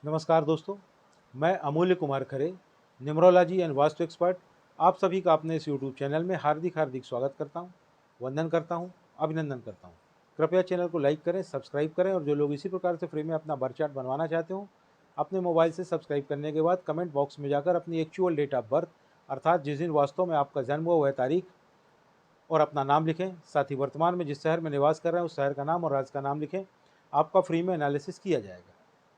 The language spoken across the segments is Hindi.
नमस्कार दोस्तों, मैं अमूल्य Kumar Khare, numerology and vastu expert, आप सभी का अपने इस यूट्यूब चैनल में हार्दिक स्वागत करता हूं, वंदन करता हूं, अभिनंदन करता हूं। कृपया चैनल को लाइक करें, सब्सक्राइब करें और जो लोग इसी प्रकार से फ्री में अपना बर्थ चार्ट बनवाना चाहते हो, अपने मोबाइल से सब्सक्राइब करने के बाद कमेंट बॉक्स में जाकर अपनी एक्चुअल डेट ऑफ बर्थ अर्थात जिस दिन वास्तव में आपका जन्म हुआ वह तारीख और अपना नाम लिखें। साथ ही वर्तमान में जिस शहर में निवास कर रहे हैं उस शहर का नाम और राज्य का नाम लिखें। आपका फ्री में एनालिसिस किया जाएगा।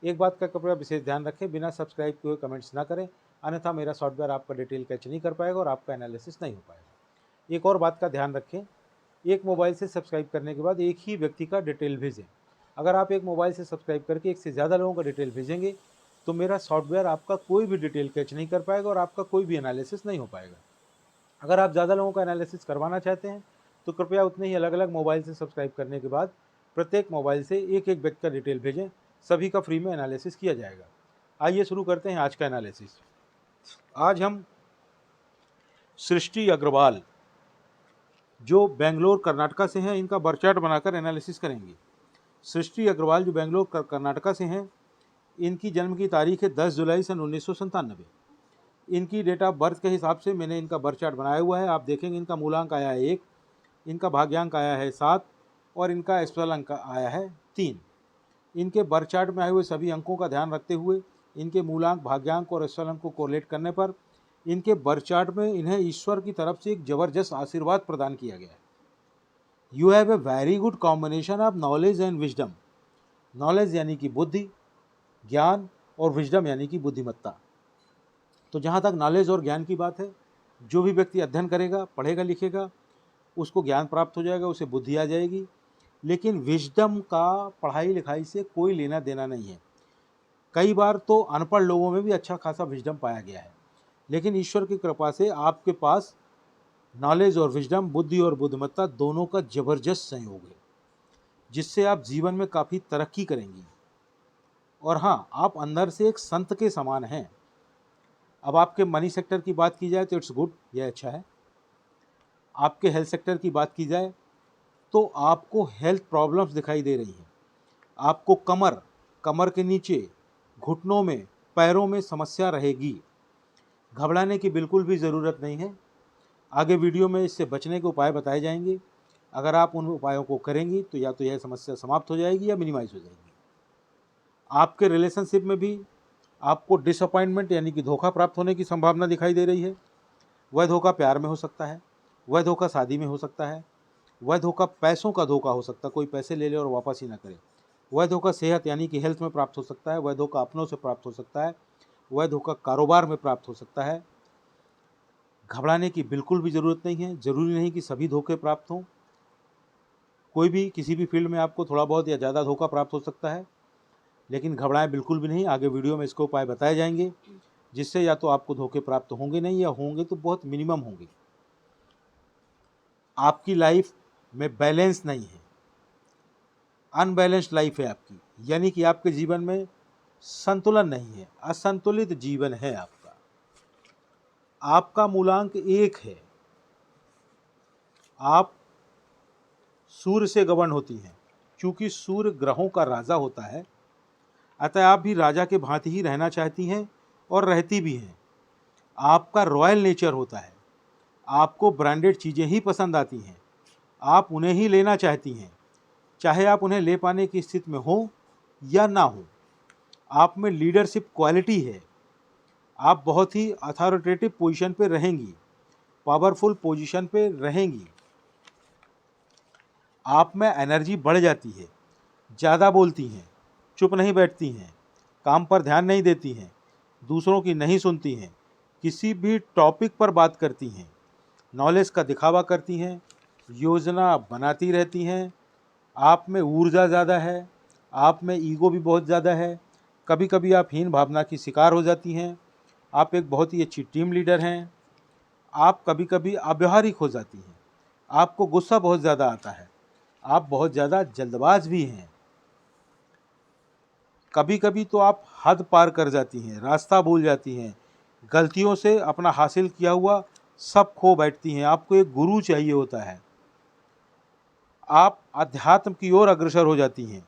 एक बात का कृपया विशेष ध्यान रखें, बिना सब्सक्राइब किए हुए कमेंट्स ना करें, अन्यथा मेरा सॉफ्टवेयर आपका डिटेल कैच नहीं कर पाएगा और आपका एनालिसिस नहीं हो पाएगा। एक और बात का ध्यान रखें, एक मोबाइल से सब्सक्राइब करने के बाद एक ही व्यक्ति का डिटेल भेजें। अगर आप एक मोबाइल से सब्सक्राइब करके एक से ज़्यादा लोगों का डिटेल भेजेंगे तो मेरा सॉफ्टवेयर आपका कोई भी डिटेल कैच नहीं कर पाएगा और आपका कोई भी एनालिसिस नहीं हो पाएगा। अगर आप ज़्यादा लोगों का एनालिसिस करवाना चाहते हैं तो कृपया उतने ही अलग अलग मोबाइल से सब्सक्राइब करने के बाद प्रत्येक मोबाइल से एक एक व्यक्ति का डिटेल भेजें, सभी का फ्री में एनालिसिस किया जाएगा। आइए शुरू करते हैं आज का एनालिसिस। आज हम सृष्टि अग्रवाल जो बेंगलोर कर्नाटका से हैं इनका बर्थ चार्ट बनाकर एनालिसिस करेंगे। सृष्टि अग्रवाल जो बेंगलोर कर्नाटका से हैं, इनकी जन्म की तारीख है 10 जुलाई सन 1997। इनकी डेट ऑफ बर्थ के हिसाब से मैंने इनका बर्थ चार्ट बनाया हुआ है। आप देखेंगे इनका मूलांक आया है 1, इनका भाग्यांक आया है 7 और इनका स्पेशल अंक आया है 3। इनके बर्थ चार्ट में आए हुए सभी अंकों का ध्यान रखते हुए इनके मूलांक, भाग्यांक और स्पेशल अंक को कोरिलेट करने पर इनके बर्थ चार्ट में इन्हें ईश्वर की तरफ से एक जबरदस्त आशीर्वाद प्रदान किया गया है। You have a very good combination of knowledge and wisdom. Knowledge यानी कि बुद्धि, ज्ञान और विजडम यानी कि बुद्धिमत्ता। तो जहाँ तक नॉलेज और ज्ञान की बात है, जो भी व्यक्ति अध्ययन करेगा, पढ़ेगा, लिखेगा, उसको ज्ञान प्राप्त हो जाएगा, उसे बुद्धि आ जाएगी। लेकिन विजडम का पढ़ाई लिखाई से कोई लेना देना नहीं है। कई बार तो अनपढ़ लोगों में भी अच्छा खासा विजडम पाया गया है, लेकिन ईश्वर की कृपा से आपके पास नॉलेज और विजडम, बुद्धि और बुद्धिमत्ता दोनों का जबरदस्त संयोग है, जिससे आप जीवन में काफ़ी तरक्की करेंगी। और हाँ, आप अंदर से एक संत के समान हैं। अब आपके मनी सेक्टर की बात की जाए तो इट्स गुड, यह अच्छा है। आपके हेल्थ सेक्टर की बात की जाए तो आपको हेल्थ प्रॉब्लम्स दिखाई दे रही हैं। आपको कमर के नीचे, घुटनों में, पैरों में समस्या रहेगी। घबराने की बिल्कुल भी ज़रूरत नहीं है। आगे वीडियो में इससे बचने के उपाय बताए जाएंगे। अगर आप उन उपायों को करेंगी तो या तो यह समस्या समाप्त हो जाएगी या मिनिमाइज हो जाएगी। आपके रिलेशनशिप में भी आपको डिसअपॉइंटमेंट यानी कि धोखा प्राप्त होने की संभावना दिखाई दे रही है। वह धोखा प्यार में हो सकता है, वह धोखा शादी में हो सकता है, वह धोखा पैसों का धोखा हो सकता है, कोई पैसे ले ले और वापस ही ना करे। वह धोखा सेहत यानी कि हेल्थ में प्राप्त हो सकता है, वह धोखा अपनों से प्राप्त हो सकता है, वह धोखा कारोबार में प्राप्त हो सकता है। घबराने की बिल्कुल भी ज़रूरत नहीं है। ज़रूरी नहीं कि सभी धोखे प्राप्त हों। कोई भी किसी भी फील्ड में आपको थोड़ा बहुत या ज़्यादा धोखा प्राप्त हो सकता है, लेकिन घबराएं बिल्कुल भी नहीं। आगे वीडियो में इसके उपाय बताए जाएंगे, जिससे या तो आपको धोखे प्राप्त होंगे नहीं या होंगे तो बहुत मिनिमम होंगे। आपकी लाइफ में बैलेंस नहीं है, अनबैलेंस्ड लाइफ है आपकी, यानी कि आपके जीवन में संतुलन नहीं है, असंतुलित जीवन है आपका। आपका मूलांक 1 है। आप सूर्य से गवर्न होती हैं। चूंकि सूर्य ग्रहों का राजा होता है, अतः आप भी राजा के भांति ही रहना चाहती हैं और रहती भी हैं। आपका रॉयल नेचर होता है। आपको ब्रांडेड चीज़ें ही पसंद आती हैं, आप उन्हें ही लेना चाहती हैं, चाहे आप उन्हें ले पाने की स्थिति में हो या ना हो। आप में लीडरशिप क्वालिटी है। आप बहुत ही अथॉरिटेटिव पोजीशन पे रहेंगी, पावरफुल पोजीशन पे रहेंगी। आप में एनर्जी बढ़ जाती है, ज़्यादा बोलती हैं, चुप नहीं बैठती हैं, काम पर ध्यान नहीं देती हैं, दूसरों की नहीं सुनती हैं, किसी भी टॉपिक पर बात करती हैं, नॉलेज का दिखावा करती हैं, योजना बनाती रहती हैं। आप में ऊर्जा ज़्यादा है, आप में ईगो भी बहुत ज़्यादा है। कभी कभी आप हीन भावना की शिकार हो जाती हैं। आप एक बहुत ही अच्छी टीम लीडर हैं। आप कभी कभी अव्यावहारिक हो जाती हैं। आपको गुस्सा बहुत ज़्यादा आता है। आप बहुत ज़्यादा जल्दबाज भी हैं। कभी कभी तो आप हद पार कर जाती हैं, रास्ता भूल जाती हैं, गलतियों से अपना हासिल किया हुआ सब खो बैठती हैं। आपको एक गुरु चाहिए होता है। आप अध्यात्म की ओर अग्रसर हो जाती हैं,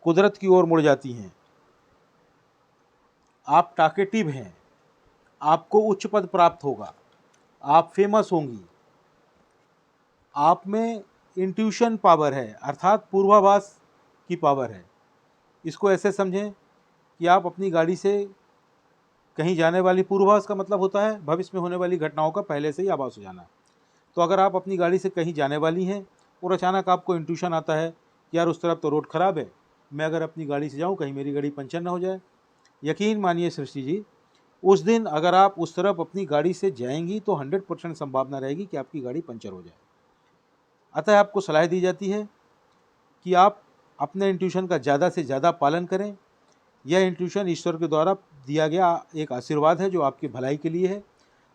कुदरत की ओर मुड़ जाती हैं। आप टॉकेटिव हैं, आपको उच्च पद प्राप्त होगा, आप फेमस होंगी, आप में इंट्यूशन पावर है अर्थात पूर्वाभास की पावर है। इसको ऐसे समझें कि आप अपनी गाड़ी से कहीं जाने वाली, पूर्वाभास का मतलब होता है भविष्य में होने वाली घटनाओं का पहले से ही आभास हो जाना। तो अगर आप अपनी गाड़ी से कहीं जाने वाली हैं और अचानक आपको इंट्यूशन आता है कि यार उस तरफ तो रोड ख़राब है, मैं अगर अपनी गाड़ी से जाऊँ कहीं मेरी गाड़ी पंचर ना हो जाए। यकीन मानिए सृष्टि जी, उस दिन अगर आप उस तरफ अपनी गाड़ी से जाएंगी तो 100% संभावना रहेगी कि आपकी गाड़ी पंचर हो जाए। अतः आपको सलाह दी जाती है कि आप अपने इंट्यूशन का ज़्यादा से ज़्यादा पालन करें। यह इंट्यूशन ईश्वर के द्वारा दिया गया एक आशीर्वाद है जो आपकी भलाई के लिए है।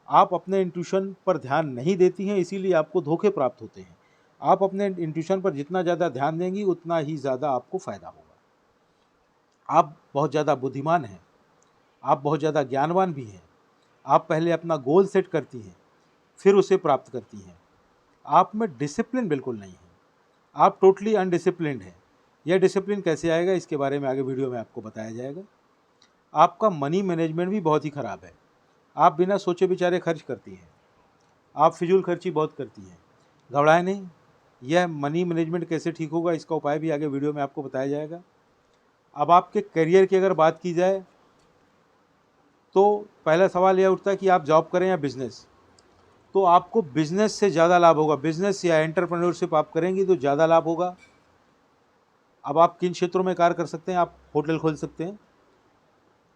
आप अपने इंट्यूशन पर ध्यान नहीं देती हैं, इसीलिए आपको धोखे प्राप्त होते हैं। आप अपने इंट्यूशन पर जितना ज़्यादा ध्यान देंगी उतना ही ज़्यादा आपको फ़ायदा होगा। आप बहुत ज़्यादा बुद्धिमान हैं, आप बहुत ज़्यादा ज्ञानवान भी हैं। आप पहले अपना गोल सेट करती हैं, फिर उसे प्राप्त करती हैं। आप में डिसिप्लिन बिल्कुल नहीं है, आप टोटली अनडिसिप्लिन्ड हैं। यह डिसिप्लिन कैसे आएगा इसके बारे में आगे वीडियो में आपको बताया जाएगा। आपका मनी मैनेजमेंट भी बहुत ही ख़राब है, आप बिना सोचे विचारे खर्च करती हैं, आप फिजूल खर्ची बहुत करती हैं। घबराएं नहीं, यह मनी मैनेजमेंट कैसे ठीक होगा इसका उपाय भी आगे वीडियो में आपको बताया जाएगा। अब आपके करियर की अगर बात की जाए तो पहला सवाल यह उठता है कि आप जॉब करें या बिजनेस। तो आपको बिजनेस से ज़्यादा लाभ होगा, बिजनेस या एंटरप्रेन्योरशिप आप करेंगी तो ज़्यादा लाभ होगा। अब आप किन क्षेत्रों में कार्य कर सकते हैं? आप होटल खोल सकते हैं,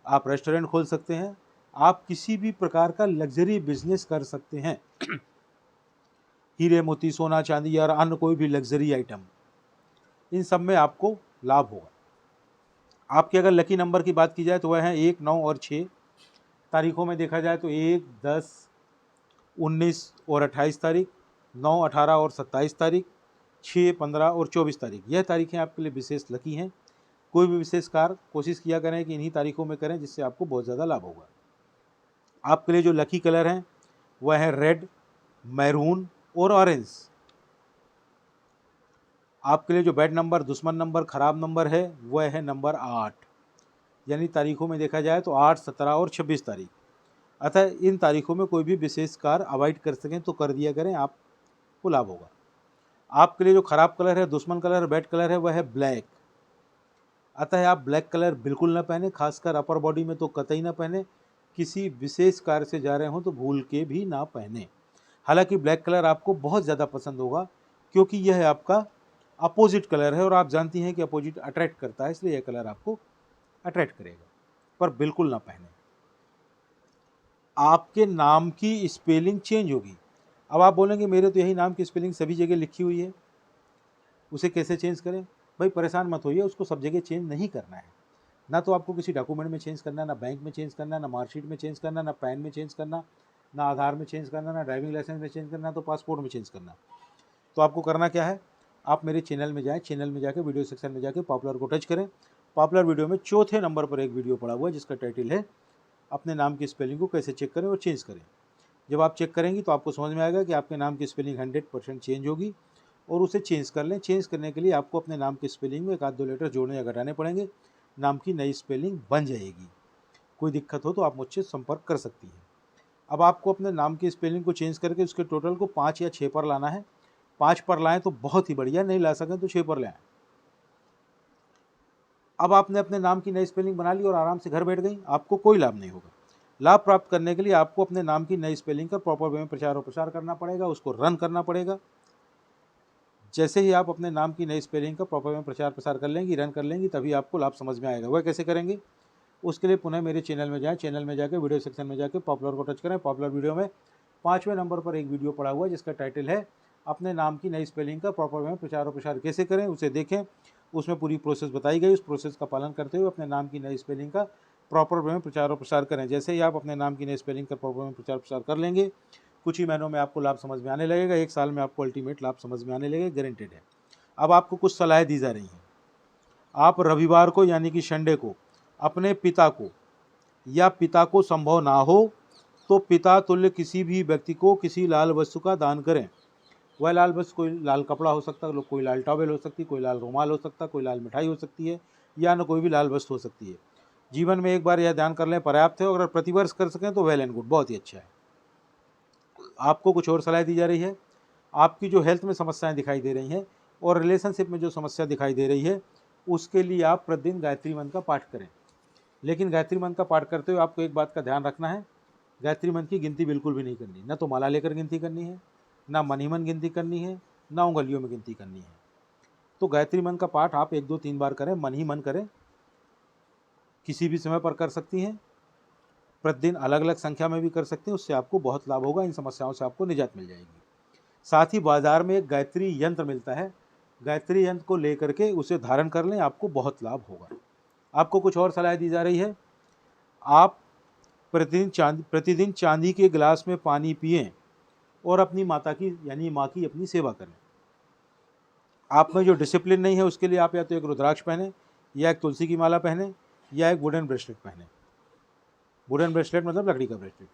आप रेस्टोरेंट खोल सकते हैं, आप किसी भी प्रकार का लग्जरी बिजनेस कर सकते हैं। हीरे मोती, सोना चांदी और अन्य कोई भी लग्जरी आइटम, इन सब में आपको लाभ होगा। आपके अगर लकी नंबर की बात की जाए तो वह है 1, 9 और 6। तारीखों में देखा जाए तो 1, 10, 19 और 28 तारीख, 9, 18 और 27 तारीख, 6, 15 और 24 तारीख, यह तारीखें आपके लिए विशेष लकी हैं। कोई भी विशेष कार्य कोशिश किया करें कि इन्हीं तारीखों में करें, जिससे आपको बहुत ज़्यादा लाभ होगा। आपके लिए जो लकी कलर हैं वह है रेड, मैरून और ऑरेंज। आपके लिए जो बैड नंबर, दुश्मन नंबर, खराब नंबर है वह है नंबर 8, यानी तारीखों में देखा जाए तो 8, 17 और 26 तारीख। अतः इन तारीखों में कोई भी विशेष कार्य अवॉइड कर सकें तो कर दिया करें, आपको लाभ होगा। आपके लिए जो खराब कलर है, दुश्मन कलर है, बैड कलर है वह है ब्लैक। अतः आप ब्लैक कलर बिल्कुल ना पहने, खासकर अपर बॉडी में तो कतई ना पहने। किसी विशेष कार्य से जा रहे हों तो भूल के भी ना पहने। हालांकि ब्लैक कलर आपको बहुत ज़्यादा पसंद होगा क्योंकि यह आपका अपोजिट कलर है और आप जानती हैं कि अपोजिट अट्रैक्ट करता है, इसलिए यह कलर आपको अट्रैक्ट करेगा, पर बिल्कुल ना पहने। आपके नाम की स्पेलिंग चेंज होगी। अब आप बोलेंगे मेरे तो यही नाम की स्पेलिंग सभी जगह लिखी हुई है, उसे कैसे चेंज करें? भाई परेशान मत होइए, उसको सब जगह चेंज नहीं करना है। ना तो आपको किसी डॉक्यूमेंट में चेंज करना है, ना बैंक में चेंज करना है, ना मार्कशीट में चेंज करना, ना पैन में चेंज करना, ना आधार में चेंज करना, ना ड्राइविंग लाइसेंस में चेंज करना, तो पासपोर्ट में चेंज करना। तो आपको करना क्या है, आप मेरे चैनल में जाएँ, चैनल में जाकर वीडियो सेक्शन में जाकर पॉपुलर को टच करें। पॉपुलर वीडियो में चौथे नंबर पर एक वीडियो पड़ा हुआ है जिसका टाइटल है अपने नाम की स्पेलिंग को कैसे चेक करें और चेंज करें। जब आप चेक करेंगी तो आपको समझ में आएगा कि आपके नाम की स्पेलिंग 100% चेंज होगी और उसे चेंज कर लें। चेंज करने के लिए आपको अपने नाम की स्पेलिंग में 1-2 लेटर जोड़ने या घटाने पड़ेंगे, नाम की नई स्पेलिंग बन जाएगी। कोई दिक्कत हो तो आप मुझसे संपर्क कर सकती हैं। अब आपको अपने नाम की स्पेलिंग को चेंज करके उसके टोटल को 5 या 6 पर लाना है। 5 पर लाएँ तो बहुत ही बढ़िया, नहीं ला सकें तो 6 पर ले आएँ। अब आपने अपने नाम की नई स्पेलिंग बना ली और आराम से घर बैठ गई, आपको कोई लाभ नहीं होगा। लाभ प्राप्त करने के लिए आपको अपने नाम की नई स्पेलिंग का प्रॉपर वे में प्रचार और प्रसार करना पड़ेगा, उसको रन करना पड़ेगा। जैसे ही आप अपने नाम की नई स्पेलिंग का प्रॉपर में प्रचार प्रसार कर लेंगी, रन कर लेंगी, तभी आपको लाभ समझ में आएगा। वह कैसे करेंगे? उसके लिए पुनः मेरे चैनल में जाएं, चैनल में जाकर वीडियो सेक्शन में जाकर पॉपुलर को टच करें। पॉपुलर वीडियो में 5वें नंबर पर एक वीडियो पड़ा हुआ है जिसका टाइटल है अपने नाम की नई स्पेलिंग का प्रॉपर में प्रचार और प्रसार कैसे करें, उसे देखें। उसमें पूरी प्रोसेस बताई गई, उस प्रोसेस का पालन करते हुए अपने नाम की नई स्पेलिंग का प्रॉपर वे में प्रचार और प्रसार करें। जैसे ही आप अपने नाम की नई स्पेलिंग का प्रॉपर में प्रचार प्रसार कर लेंगे, कुछ ही महीनों में आपको लाभ समझ में आने लगेगा। 1 साल में आपको अल्टीमेट लाभ समझ में आने लगेगा, गारंटेड है। अब आपको कुछ सलाह दी जा रही हैं। आप रविवार को यानी कि संडे को अपने पिता को या पिता को संभव ना हो तो पिता तुल्य किसी भी व्यक्ति को किसी लाल वस्तु का दान करें। वह लाल वस्तु कोई लाल कपड़ा हो सकता है, कोई लाल टॉवेल हो सकती है, कोई लाल रुमाल हो सकता है, कोई लाल मिठाई हो सकती है, या न कोई भी लाल वस्तु हो सकती है। जीवन में एक बार यह ध्यान कर लें पर्याप्त है, और अगर प्रतिवर्ष कर सकें तो वेल एंड गुड, बहुत ही अच्छा है। आपको कुछ और सलाह दी जा रही है। आपकी जो हेल्थ में समस्याएं दिखाई दे रही हैं और रिलेशनशिप में जो समस्या दिखाई दे रही है, उसके लिए आप प्रतिदिन गायत्री मंत्र का पाठ करें। लेकिन गायत्री मंत्र का पाठ करते हुए आपको एक बात का ध्यान रखना है, गायत्री मंत्र की गिनती बिल्कुल भी नहीं करनी। न तो माला लेकर गिनती करनी है, ना मन ही मन गिनती करनी है, ना उंगलियों में गिनती करनी है। तो गायत्री मंत्र का पाठ आप 1 2 3 बार करें, मन ही मन करें, किसी भी समय पर कर सकती हैं, प्रतिदिन अलग अलग संख्या में भी कर सकते हैं। उससे आपको बहुत लाभ होगा, इन समस्याओं से आपको निजात मिल जाएगी। साथ ही बाजार में एक गायत्री यंत्र मिलता है, गायत्री यंत्र को लेकर के उसे धारण कर लें, आपको बहुत लाभ होगा। आपको कुछ और सलाह दी जा रही है। आप प्रतिदिन चांदी के गिलास में पानी पिएं और अपनी माता की यानी माँ की अपनी सेवा करें। आप में जो डिसिप्लिन नहीं है उसके लिए आप या तो एक रुद्राक्ष पहने, या एक तुलसी की माला पहने, या एक वुडन ब्रेसलेट पहने। वुडन ब्रेसलेट मतलब लकड़ी का ब्रेसलेट,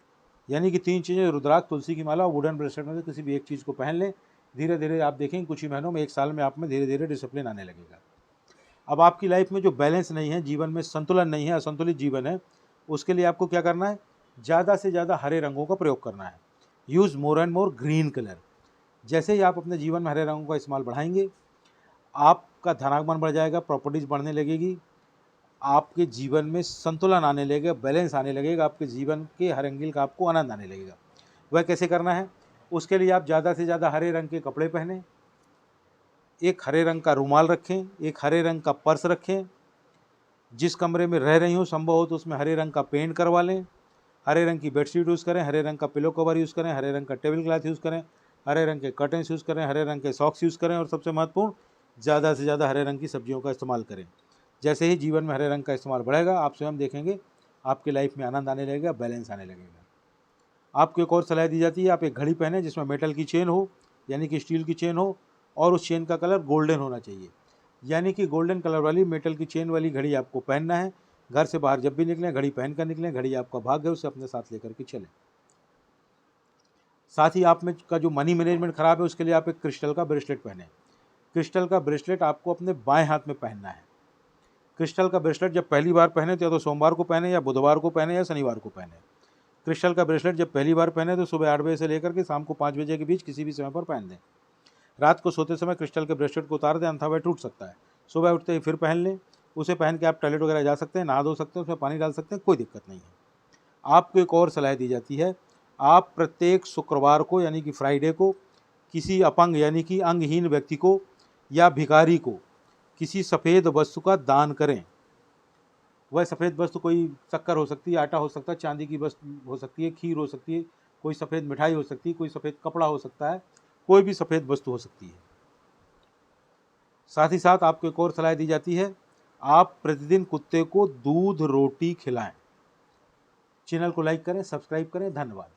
यानी कि 3 चीज़ें, रुद्राक्ष, तुलसी की माला और वुडन ब्रेसलेट में से किसी भी एक चीज़ को पहन लें। धीरे धीरे आप देखेंगे कुछ ही महीनों में, 1 साल में आप में धीरे धीरे डिसिप्लिन आने लगेगा। अब आपकी लाइफ में जो बैलेंस नहीं है, जीवन में संतुलन नहीं है, असंतुलित जीवन है, उसके लिए आपको क्या करना है, ज़्यादा से ज़्यादा हरे रंगों का प्रयोग करना है। Use more and more green colour. जैसे ही आप अपने जीवन में हरे रंगों का इस्तेमाल बढ़ाएंगे, आपका धनागमन बढ़ जाएगा, प्रॉपर्टीज़ बढ़ने लगेगी, आपके जीवन में संतुलन आने लगेगा, बैलेंस आने लगेगा, आपके जीवन के हर एंगल का आपको आनंद आने लगेगा। वह कैसे करना है, उसके लिए आप ज़्यादा से ज़्यादा हरे रंग के कपड़े पहनें, एक हरे रंग का रुमाल रखें, एक हरे रंग का पर्स रखें। जिस कमरे में रह रही हो संभव हो तो उसमें हरे रंग का पेंट करवा लें, हरे रंग की बेडशीट यूज़ करें, हरे रंग का पिलो कवर यूज़ करें, हरे रंग का टेबल क्लॉथ यूज़ करें, हरे रंग के कर्टन्स यूज़ करें, हरे रंग के सॉक्स यूज़ करें, और सबसे महत्वपूर्ण, ज़्यादा से ज़्यादा हरे रंग की सब्जियों का इस्तेमाल करें। जैसे ही जीवन में हरे रंग का इस्तेमाल बढ़ेगा, आप स्वयं देखेंगे आपकी लाइफ में आनंद आने लगेगा, बैलेंस आने लगेगा। आपको एक और सलाह दी जाती है, आप एक घड़ी पहने जिसमें मेटल की चेन हो, यानी कि स्टील की चेन हो, और उस चेन का कलर गोल्डन होना चाहिए, यानी कि गोल्डन कलर वाली मेटल की चेन वाली घड़ी आपको पहनना है। घर से बाहर जब भी निकलें घड़ी पहन कर निकलें, घड़ी आपका भाग्य है, उसे अपने साथ लेकर के चलें। साथ ही आप में का जो मनी मैनेजमेंट खराब है उसके लिए आप एक क्रिस्टल का ब्रेसलेट पहने। क्रिस्टल का ब्रेसलेट आपको अपने बाएं हाथ में पहनना है। क्रिस्टल का ब्रेसलेट जब पहली बार पहने तो या तो सोमवार को पहने, या बुधवार को पहने, या शनिवार को पहने। क्रिस्टल का ब्रेसलेट जब पहली बार पहने तो सुबह 8 बजे से लेकर के शाम को 5 बजे के बीच किसी भी समय पर पहन दें। रात को सोते समय क्रिस्टल के ब्रेसलेट को उतार दें, अन्यथा वह टूट सकता है। सुबह उठते ही फिर पहन लें। उसे पहन के आप टॉयलेट वगैरह जा सकते हैं, नहा धो सकते हैं, उसमें पानी डाल सकते हैं, कोई दिक्कत नहीं है। आपको एक और सलाह दी जाती है, आप प्रत्येक शुक्रवार को यानी कि फ्राइडे को किसी अपंग यानी कि अंगहीन व्यक्ति को या भिखारी को किसी सफ़ेद वस्तु का दान करें। वह सफ़ेद वस्तु कोई शक्कर हो सकती है, आटा हो सकता है, चांदी की वस्तु हो सकती है, खीर हो सकती है, कोई सफ़ेद मिठाई हो सकती है, कोई सफ़ेद कपड़ा हो सकता है, कोई भी सफ़ेद वस्तु हो सकती है। साथ ही साथ आपको एक और सलाह दी जाती है, आप प्रतिदिन कुत्ते को दूध रोटी खिलाएं। चैनल को लाइक करें, सब्सक्राइब करें। धन्यवाद।